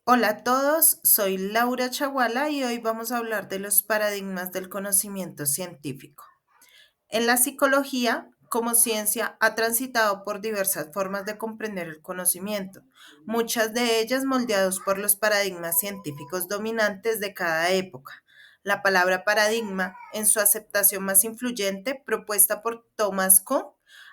Hola a todos, soy Laura Chaguala y hoy vamos a hablar de los paradigmas del conocimiento científico. En la psicología, como ciencia, ha transitado por diversas formas de comprender el conocimiento, muchas de ellas moldeados por los paradigmas científicos dominantes de cada época. La palabra paradigma, en su aceptación más influyente, propuesta por Thomas Kuhn,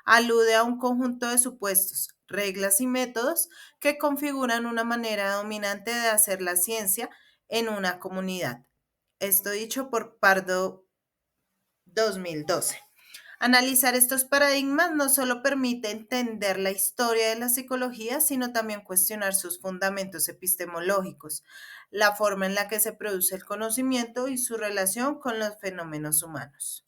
alude a un conjunto de supuestos, reglas y métodos que configuran una manera dominante de hacer la ciencia en una comunidad. Esto dicho por Pardo 2012. Analizar estos paradigmas no solo permite entender la historia de la psicología, sino también cuestionar sus fundamentos epistemológicos, la forma en la que se produce el conocimiento y su relación con los fenómenos humanos.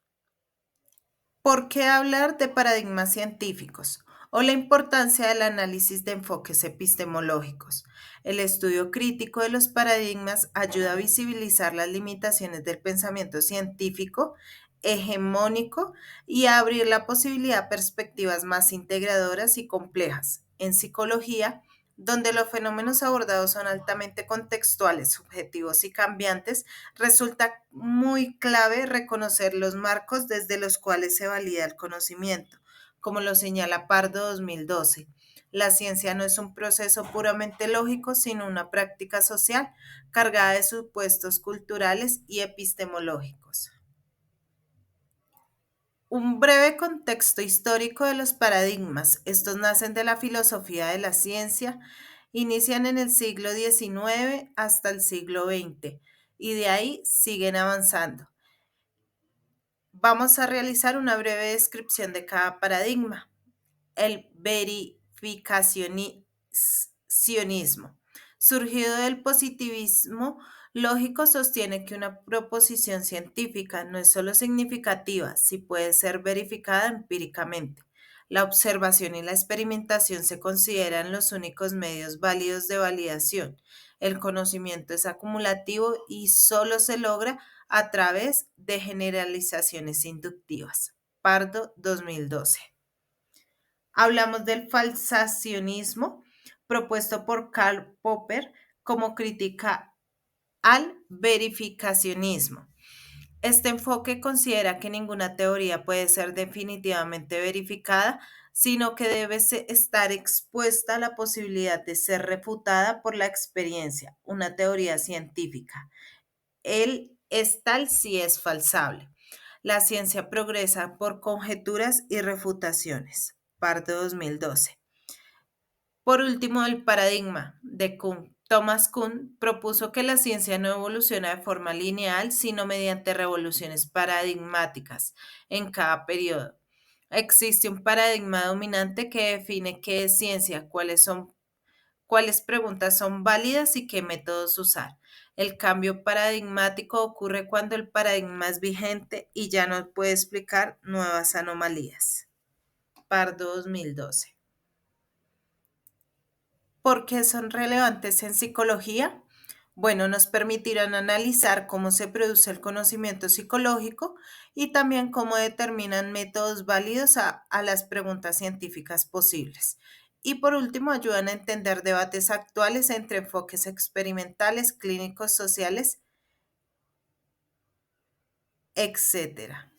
¿Por qué hablar de paradigmas científicos? O la importancia del análisis de enfoques epistemológicos. El estudio crítico de los paradigmas ayuda a visibilizar las limitaciones del pensamiento científico hegemónico y a abrir la posibilidad a perspectivas más integradoras y complejas. En psicología, donde los fenómenos abordados son altamente contextuales, subjetivos y cambiantes, resulta muy clave reconocer los marcos desde los cuales se valida el conocimiento, como lo señala Pardo 2012. La ciencia no es un proceso puramente lógico, sino una práctica social cargada de supuestos culturales y epistemológicos. Un breve contexto histórico de los paradigmas. Estos nacen de la filosofía de la ciencia, inician en el siglo XIX hasta el siglo XX y de ahí siguen avanzando. Vamos a realizar una breve descripción de cada paradigma. El verificacionismo, surgido del positivismo lógico, sostiene que una proposición científica no es solo significativa, si puede ser verificada empíricamente. La observación y la experimentación se consideran los únicos medios válidos de validación. El conocimiento es acumulativo y solo se logra a través de generalizaciones inductivas. Pardo 2012. Hablamos del falsacionismo, propuesto por Karl Popper como crítica al verificacionismo. Este enfoque considera que ninguna teoría puede ser definitivamente verificada, sino que debe estar expuesta a la posibilidad de ser refutada por la experiencia, una teoría científica. Él es tal si es falsable. La ciencia progresa por conjeturas y refutaciones. Parte 2012. Por último, el paradigma de Kuhn. Thomas Kuhn propuso que la ciencia no evoluciona de forma lineal, sino mediante revoluciones paradigmáticas en cada periodo. Existe un paradigma dominante que define qué es ciencia, cuáles preguntas son válidas y qué métodos usar. El cambio paradigmático ocurre cuando el paradigma es vigente y ya no puede explicar nuevas anomalías. Pardo 2012. ¿Por qué son relevantes en psicología? Bueno, nos permitirán analizar cómo se produce el conocimiento psicológico y también cómo determinan métodos válidos a las preguntas científicas posibles. Y por último, ayudan a entender debates actuales entre enfoques experimentales, clínicos, sociales, etcétera.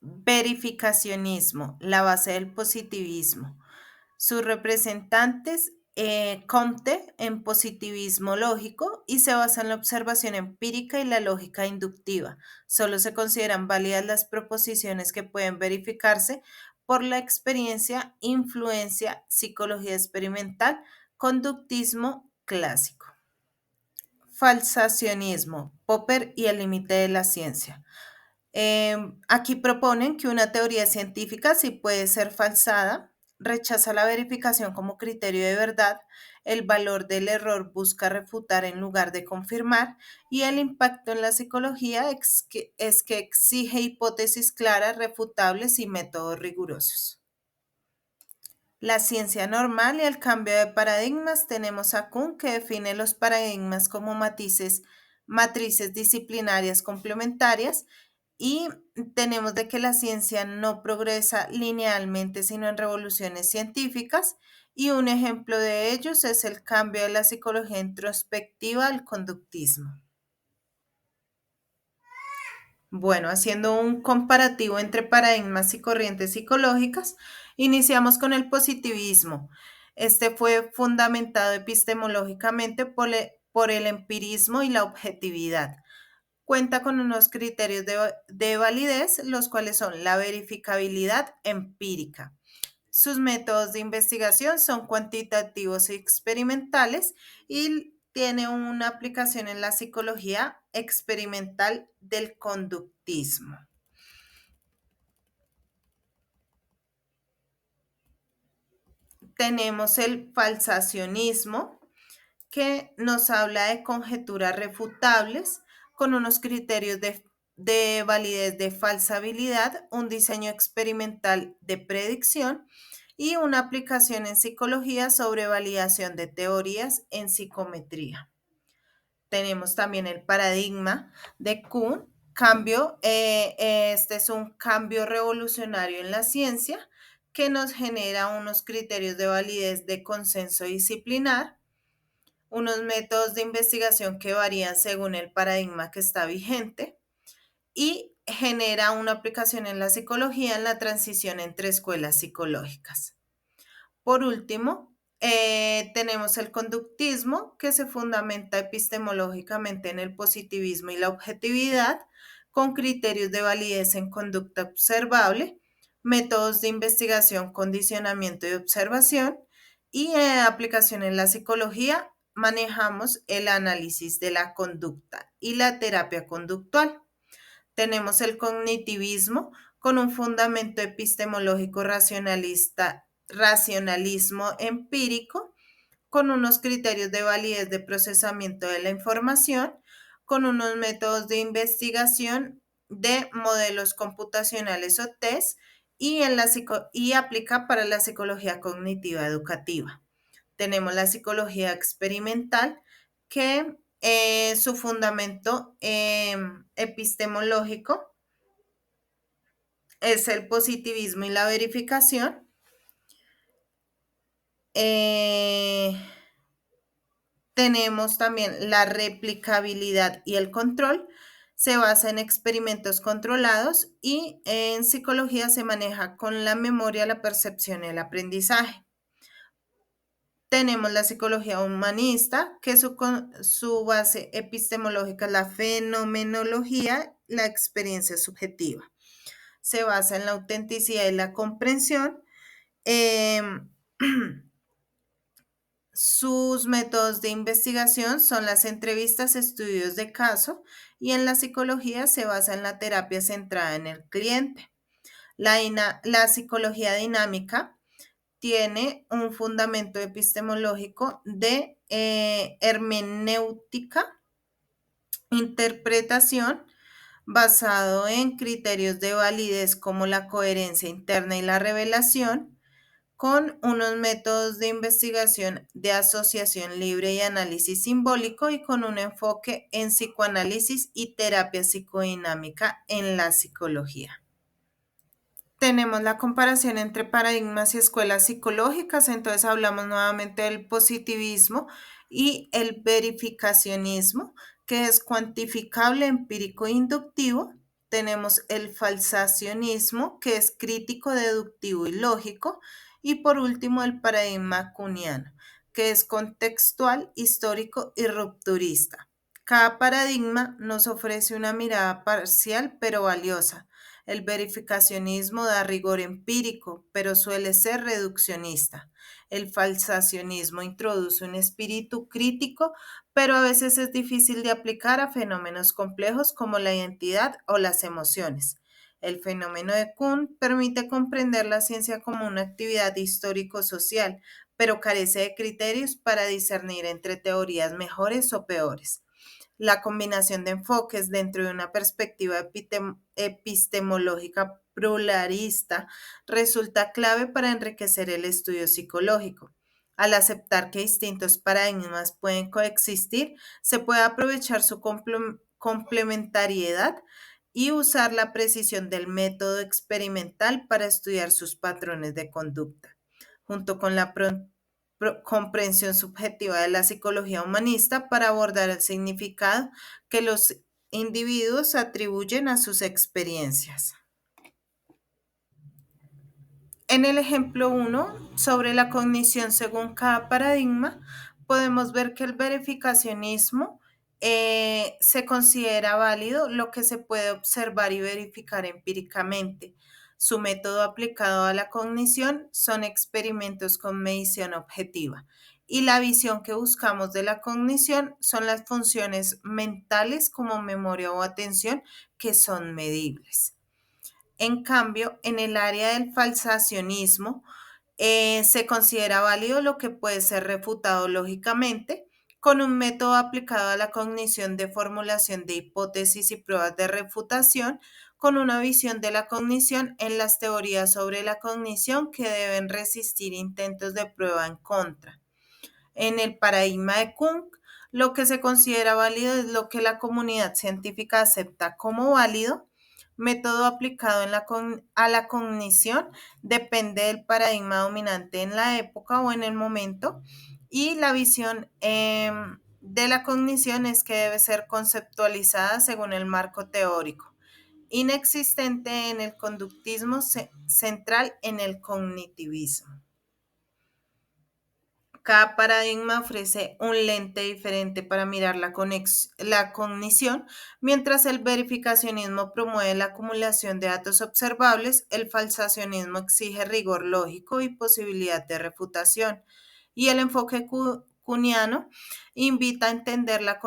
Verificacionismo, la base del positivismo. Sus representantes, Comte, en positivismo lógico y se basa en la observación empírica y la lógica inductiva. Solo se consideran válidas las proposiciones que pueden verificarse por la experiencia, influencia, psicología experimental, conductismo clásico. Falsacionismo, Popper y el límite de la ciencia. Aquí proponen que una teoría científica sí puede ser falsada, rechaza la verificación como criterio de verdad, el valor del error busca refutar en lugar de confirmar y el impacto en la psicología es que exige hipótesis claras, refutables y métodos rigurosos. La ciencia normal y el cambio de paradigmas tenemos a Kuhn que define los paradigmas como matrices disciplinarias complementarias y tenemos de que la ciencia no progresa linealmente, sino en revoluciones científicas. y un ejemplo de ellos es el cambio de la psicología introspectiva al conductismo. Bueno, haciendo un comparativo entre paradigmas y corrientes psicológicas, iniciamos con el positivismo. Este fue fundamentado epistemológicamente por el empirismo y la objetividad. Cuenta con unos criterios de validez, los cuales son la verificabilidad empírica. Sus métodos de investigación son cuantitativos y experimentales y tiene una aplicación en la psicología experimental del conductismo. Tenemos el falsacionismo, que nos habla de conjeturas refutables con unos criterios de validez de falsabilidad, un diseño experimental de predicción y una aplicación en psicología sobre validación de teorías en psicometría. Tenemos también el paradigma de Kuhn, este es un cambio revolucionario en la ciencia que nos genera unos criterios de validez de consenso disciplinar, unos métodos de investigación que varían según el paradigma que está vigente y genera una aplicación en la psicología en la transición entre escuelas psicológicas. Por último, tenemos el conductismo, que se fundamenta epistemológicamente en el positivismo y la objetividad, con criterios de validez en conducta observable, métodos de investigación, condicionamiento y observación, y aplicación en la psicología, manejamos el análisis de la conducta y la terapia conductual. Tenemos el cognitivismo con un fundamento epistemológico racionalista, racionalismo empírico, con unos criterios de validez de procesamiento de la información, con unos métodos de investigación de modelos computacionales o test y aplica para la psicología cognitiva educativa. Tenemos la psicología experimental, que su fundamento epistemológico es el positivismo y la verificación. Eh, Tenemos también la replicabilidad y el control. Se basa en experimentos controlados y en psicología se maneja con la memoria, la percepción y el aprendizaje. Tenemos la psicología humanista, que su base epistemológica es la fenomenología, la experiencia subjetiva. Se basa en la autenticidad y la comprensión. Em, Sus métodos de investigación son las entrevistas, estudios de caso, y en la psicología se basa en la terapia centrada en el cliente. La psicología dinámica tiene un fundamento epistemológico de hermenéutica, interpretación, basado en criterios de validez como la coherencia interna y la revelación, con unos métodos de investigación de asociación libre y análisis simbólico y con un enfoque en psicoanálisis y terapia psicodinámica en la psicología. Tenemos la comparación entre paradigmas y escuelas psicológicas, entonces hablamos nuevamente del positivismo y el verificacionismo, que es cuantificable, empírico e inductivo. Tenemos el falsacionismo, que es crítico, deductivo y lógico. Y por último, el paradigma kuhniano, que es contextual, histórico y rupturista. Cada paradigma nos ofrece una mirada parcial pero valiosa. El verificacionismo da rigor empírico, pero suele ser reduccionista. El falsacionismo introduce un espíritu crítico, pero a veces es difícil de aplicar a fenómenos complejos como la identidad o las emociones. El fenómeno de Kuhn permite comprender la ciencia como una actividad histórico-social, pero carece de criterios para discernir entre teorías mejores o peores. La combinación de enfoques dentro de una perspectiva epistemológica pluralista resulta clave para enriquecer el estudio psicológico. Al aceptar que distintos paradigmas pueden coexistir, se puede aprovechar su complementariedad y usar la precisión del método experimental para estudiar sus patrones de conducta. Junto con la comprensión subjetiva de la psicología humanista para abordar el significado que los individuos atribuyen a sus experiencias. En el ejemplo 1, sobre la cognición según cada paradigma, podemos ver que el verificacionismo se considera válido lo que se puede observar y verificar empíricamente. Su método aplicado a la cognición son experimentos con medición objetiva. Y la visión que buscamos de la cognición son las funciones mentales como memoria o atención que son medibles. En cambio, en el área del falsacionismo, se considera válido lo que puede ser refutado lógicamente con un método aplicado a la cognición de formulación de hipótesis y pruebas de refutación, con una visión de la cognición en las teorías sobre la cognición que deben resistir intentos de prueba en contra. En el paradigma de Kuhn, lo que se considera válido es lo que la comunidad científica acepta como válido. Método aplicado a la cognición depende del paradigma dominante en la época o en el momento, y la visión de la cognición es que debe ser conceptualizada según el marco teórico, inexistente en el conductismo central en el cognitivismo. Cada paradigma ofrece un lente diferente para mirar la cognición. Mientras el verificacionismo promueve la acumulación de datos observables, el falsacionismo exige rigor lógico y posibilidad de refutación. Y el enfoque kuhniano invita a entender la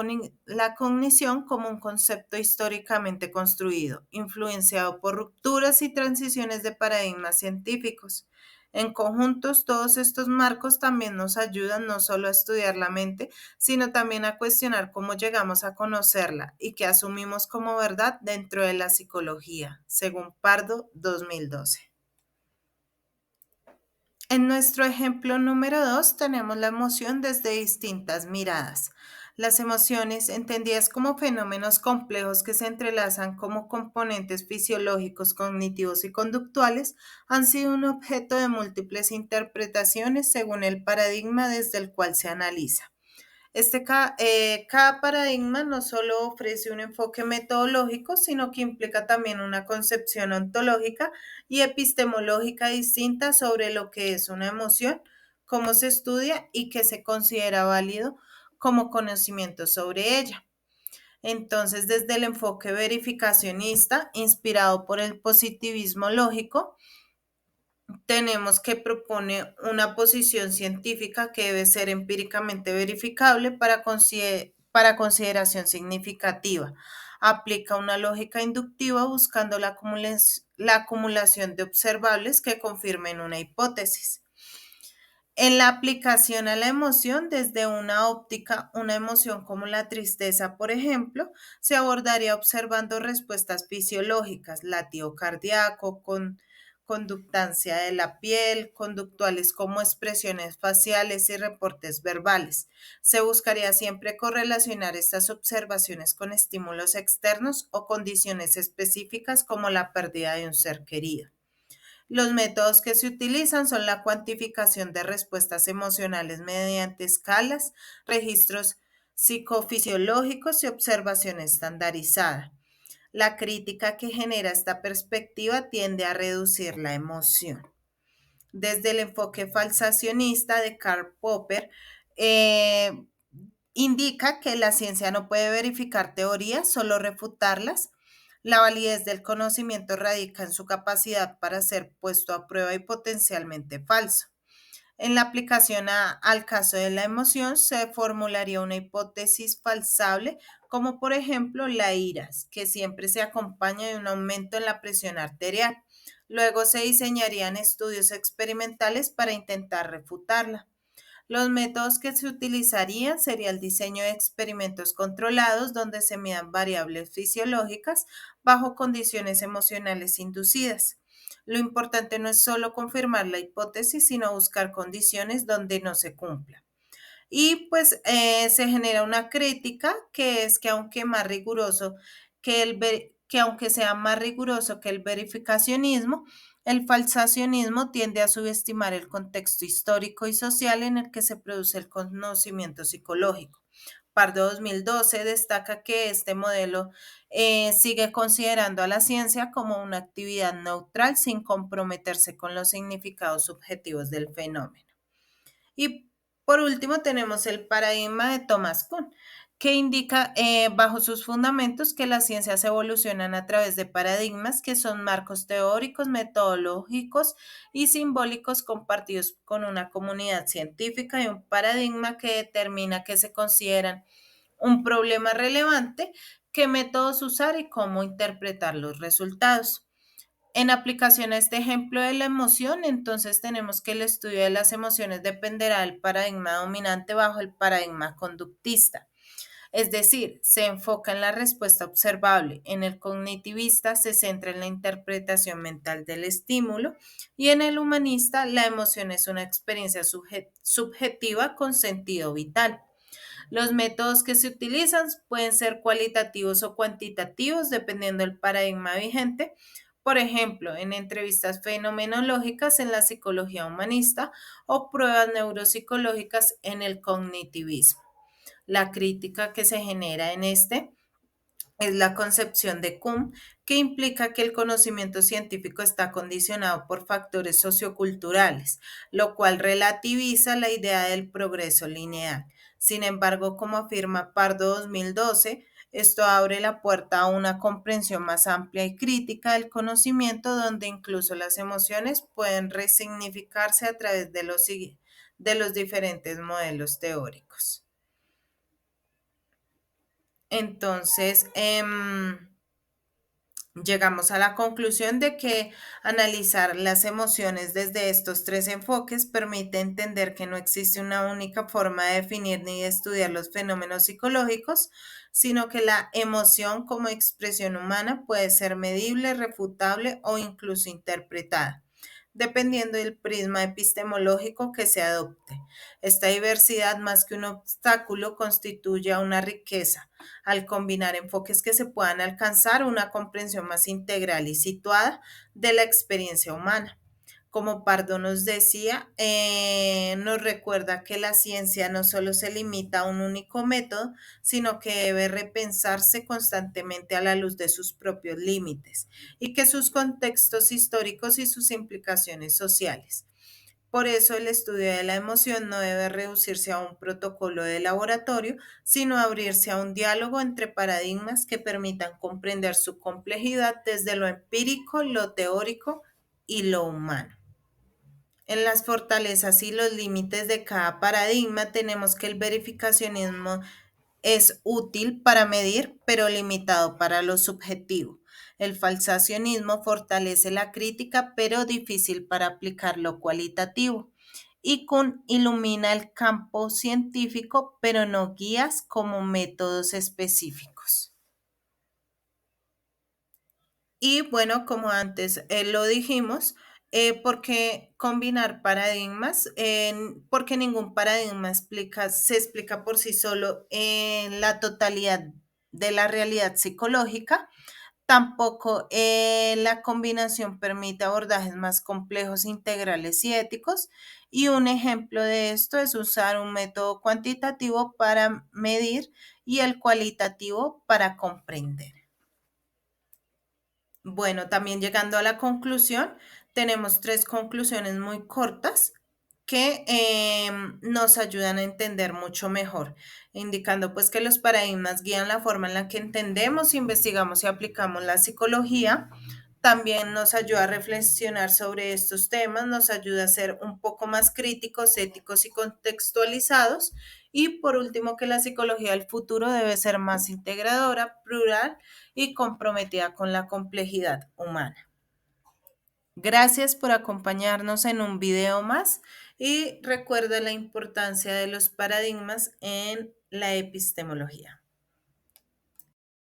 cognición como un concepto históricamente construido, influenciado por rupturas y transiciones de paradigmas científicos. En conjuntos, todos estos marcos también nos ayudan no solo a estudiar la mente, sino también a cuestionar cómo llegamos a conocerla y qué asumimos como verdad dentro de la psicología, según Pardo 2012. En nuestro ejemplo número 2 tenemos la emoción desde distintas miradas. Las emociones, entendidas como fenómenos complejos que se entrelazan como componentes fisiológicos, cognitivos y conductuales, han sido un objeto de múltiples interpretaciones según el paradigma desde el cual se analiza. Cada paradigma no solo ofrece un enfoque metodológico, sino que implica también una concepción ontológica y epistemológica distinta sobre lo que es una emoción, cómo se estudia y qué se considera válido como conocimiento sobre ella. Entonces, desde el enfoque verificacionista, inspirado por el positivismo lógico, tenemos que propone una posición científica que debe ser empíricamente verificable para consideración significativa. Aplica una lógica inductiva buscando la acumulación de observables que confirmen una hipótesis. En la aplicación a la emoción, desde una óptica, una emoción como la tristeza, por ejemplo, se abordaría observando respuestas fisiológicas, latido cardíaco, conductancia de la piel, conductuales como expresiones faciales y reportes verbales. Se buscaría siempre correlacionar estas observaciones con estímulos externos o condiciones específicas como la pérdida de un ser querido. Los métodos que se utilizan son la cuantificación de respuestas emocionales mediante escalas, registros psicofisiológicos y observación estandarizada. La crítica que genera esta perspectiva tiende a reducir la emoción. Desde el enfoque falsacionista de Karl Popper, eh, indica que la ciencia no puede verificar teorías, solo refutarlas. La validez del conocimiento radica en su capacidad para ser puesto a prueba y potencialmente falso. En la aplicación al caso de la emoción, se formularía una hipótesis falsable, como por ejemplo la ira, que siempre se acompaña de un aumento en la presión arterial. Luego se diseñarían estudios experimentales para intentar refutarla. Los métodos que se utilizarían sería el diseño de experimentos controlados donde se midan variables fisiológicas bajo condiciones emocionales inducidas. Lo importante no es solo confirmar la hipótesis, sino buscar condiciones donde no se cumpla. Y pues se genera una crítica que es que que aunque sea más riguroso que el verificacionismo, El falsacionismo tiende a subestimar el contexto histórico y social en el que se produce el conocimiento psicológico. Pardo 2012 destaca que este modelo sigue considerando a la ciencia como una actividad neutral sin comprometerse con los significados subjetivos del fenómeno. Y por último tenemos el paradigma de Thomas Kuhn, que indica bajo sus fundamentos que las ciencias evolucionan a través de paradigmas que son marcos teóricos, metodológicos y simbólicos compartidos con una comunidad científica y un paradigma que determina que se consideran un problema relevante, qué métodos usar y cómo interpretar los resultados. En aplicación a este ejemplo de la emoción, entonces tenemos que el estudio de las emociones dependerá del paradigma dominante bajo el paradigma conductista. Es decir, se enfoca en la respuesta observable. En el cognitivista se centra en la interpretación mental del estímulo y en el humanista la emoción es una experiencia subjetiva con sentido vital. Los métodos que se utilizan pueden ser cualitativos o cuantitativos dependiendo del paradigma vigente. Por ejemplo, en entrevistas fenomenológicas en la psicología humanista o pruebas neuropsicológicas en el cognitivismo. La crítica que se genera en este es la concepción de Kuhn, que implica que el conocimiento científico está condicionado por factores socioculturales, lo cual relativiza la idea del progreso lineal. Sin embargo, como afirma Pardo 2012, esto abre la puerta a una comprensión más amplia y crítica del conocimiento, donde incluso las emociones pueden resignificarse a través de los diferentes modelos teóricos. Entonces, llegamos a la conclusión de que analizar las emociones desde estos tres enfoques permite entender que no existe una única forma de definir ni de estudiar los fenómenos psicológicos, sino que la emoción como expresión humana puede ser medible, refutable o incluso interpretada, dependiendo del prisma epistemológico que se adopte. Esta diversidad, más que un obstáculo, constituye una riqueza al combinar enfoques que se puedan alcanzar una comprensión más integral y situada de la experiencia humana. Como Pardo nos decía, nos recuerda que la ciencia no solo se limita a un único método, sino que debe repensarse constantemente a la luz de sus propios límites y que sus contextos históricos y sus implicaciones sociales. Por eso el estudio de la emoción no debe reducirse a un protocolo de laboratorio, sino abrirse a un diálogo entre paradigmas que permitan comprender su complejidad desde lo empírico, lo teórico y lo humano. En las fortalezas y los límites de cada paradigma tenemos que el verificacionismo es útil para medir, pero limitado para lo subjetivo. El falsacionismo fortalece la crítica, pero difícil para aplicar lo cualitativo. Y Kuhn ilumina el campo científico, pero no guías como métodos específicos. Y bueno, como antes lo dijimos, ¿por qué combinar paradigmas? Porque ningún paradigma se explica por sí solo en la totalidad de la realidad psicológica. Tampoco la combinación permite abordajes más complejos, integrales y éticos. Y un ejemplo de esto es usar un método cuantitativo para medir y el cualitativo para comprender. Bueno, también llegando a la conclusión, tenemos tres conclusiones muy cortas que nos ayudan a entender mucho mejor, indicando pues que los paradigmas guían la forma en la que entendemos, investigamos y aplicamos la psicología. También nos ayuda a reflexionar sobre estos temas, nos ayuda a ser un poco más críticos, éticos y contextualizados. Y por último, que la psicología del futuro debe ser más integradora, plural y comprometida con la complejidad humana. Gracias por acompañarnos en un video más y recuerda la importancia de los paradigmas en la epistemología.